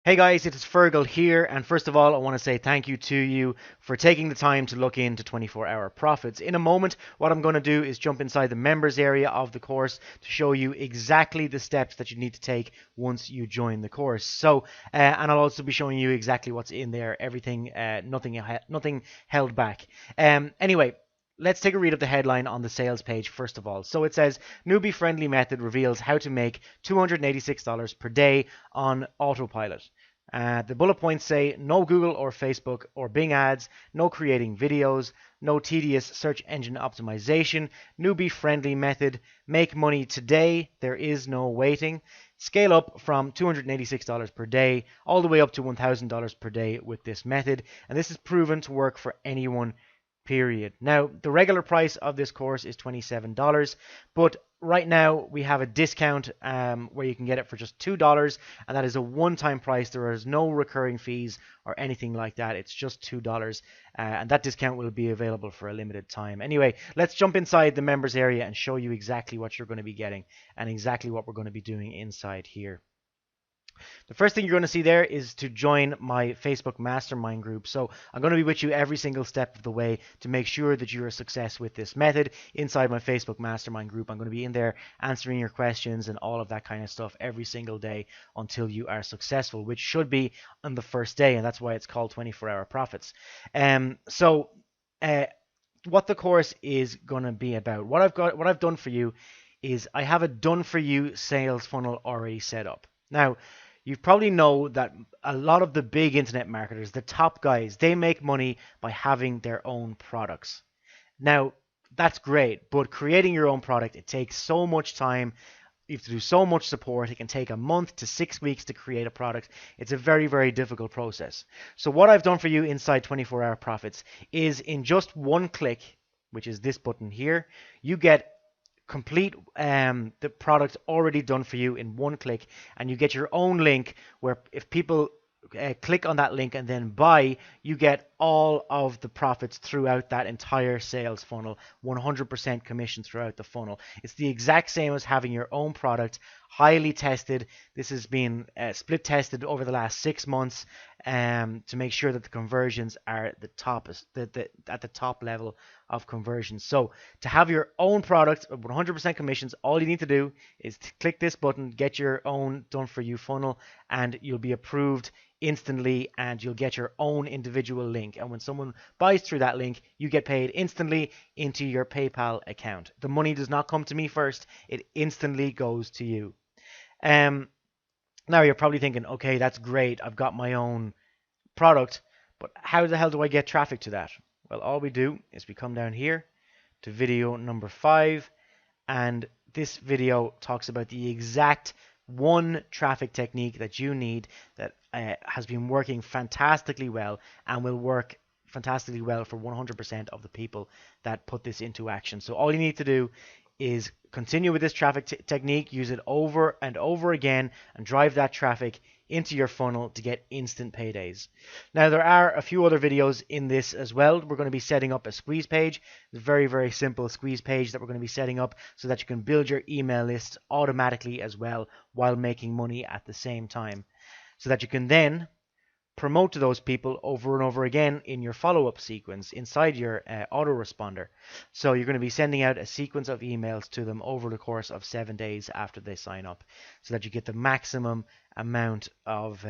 Hey guys, it is Fergal here, and first of all, I want to say thank you to you for taking the time to look into 24-hour profits. In a moment, what I'm going to do is jump inside the members area of the course to show you exactly the steps that you need to take once you join the course. And I'll also be showing you exactly what's in there, everything, nothing held back. Anyway. Let's take a read of the headline on the sales page first of all. So it says, Newbie-friendly method reveals how to make $286 per day on Autopilot. The bullet points say no Google or Facebook or Bing ads, no creating videos, no tedious search engine optimization, newbie friendly method, make money today, there is no waiting, scale up from $286 per day all the way up to $1,000 per day with this method, and this is proven to work for anyone. Period. Now, the regular price of this course is $27, but right now we have a discount where you can get it for just $2, and that is a one-time price. There is no recurring fees or anything like that. It's just $2, and that discount will be available for a limited time. Anyway, let's jump inside the members area and show you exactly what you're going to be getting and exactly what we're going to be doing inside here. The first thing you're going to see there is to join my Facebook mastermind group. So I'm going to be with you every single step of the way to make sure that you're a success with this method inside my Facebook mastermind group. I'm going to be in there answering your questions and all of that kind of stuff every single day until you are successful, which should be on the first day, and that's why it's called 24-hour profits. What the course is going to be about, what I've done for you is I have a done for you sales funnel already set up. Now, you probably know that a lot of the big internet marketers, the top guys, they make money by having their own products. Now, that's great, but creating your own product, it takes so much time. You have to do so much support. It can take a month to 6 weeks to create a product. It's a very, very difficult process. So what I've done for you inside 24-hour profits is in just one click, which is this button here, you get complete the product already done for you in one click, and you get your own link where if people click on that link and then buy, you get all of the profits throughout that entire sales funnel, 100% commission throughout the funnel. It's the exact same as having your own product, highly tested. This has been split tested over the last 6 months to make sure that the conversions are at the top level of conversions. So to have your own product, 100% commissions, all you need to do is to click this button, get your own done for you funnel, and you'll be approved instantly, and you'll get your own individual link. And when someone buys through that link, you get paid instantly into your PayPal account. The money does not come to me first, it instantly goes to you. Now you're probably thinking, okay, that's great, I've got my own product, but how the hell do I get traffic to that? Well, all we do is we come down here to video number 5, and this video talks about the exact one traffic technique that you need that has been working fantastically well and will work fantastically well for 100% of the people that put this into action. So all you need to do is continue with this traffic technique, use it over and over again, and drive that traffic into your funnel to get instant paydays. Now, there are a few other videos in this as well. We're going to be setting up a squeeze page, a very, very simple squeeze page that we're going to be setting up so that you can build your email list automatically as well while making money at the same time, so that you can then promote to those people over and over again in your follow-up sequence inside your autoresponder. So you're going to be sending out a sequence of emails to them over the course of 7 days after they sign up, so that you get the maximum amount of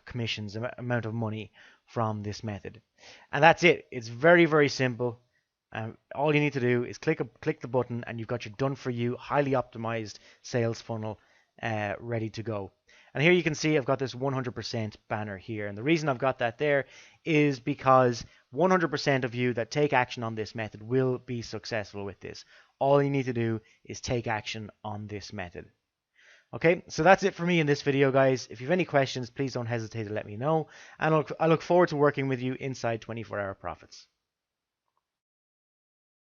commissions, amount of money from this method. And that's it. It's very, very simple. All you need to do is click the button, and you've got your done for you, highly optimized sales funnel ready to go. And here you can see I've got this 100% banner here. And the reason I've got that there is because 100% of you that take action on this method will be successful with this. All you need to do is take action on this method. Okay, so that's it for me in this video, guys. If you have any questions, please don't hesitate to let me know. And I look forward to working with you inside 24-hour profits.